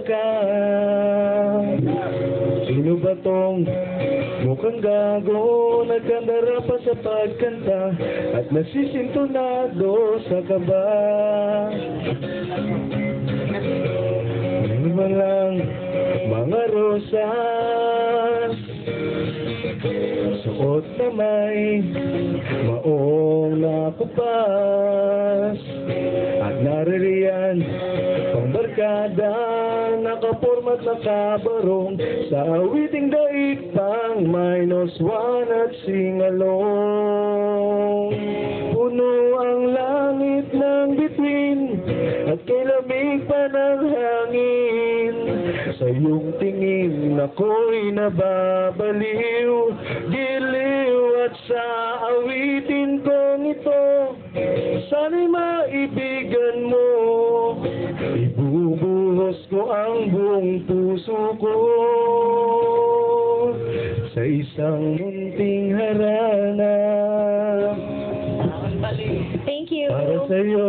ka. Sino ba tong mukhang gago, nagkandara pa sa pagkanta at nasisintonado sa kaba? Ano ba lang mga rosas, suot na may maong nakupas, at naririyan pang barkada, nakapormat na kabarong sa awiting daig pang -1 at singalong. Puno ang langit ng bituin at kay lamig pa ng hangin. Sa iyong tingin ako'y nababaliw, giliw, at sa awitin kong ito sana'y maibigan mo. Ibubuhos ko ang buong puso ko sa isang munting harana Thank you. para sa'yo.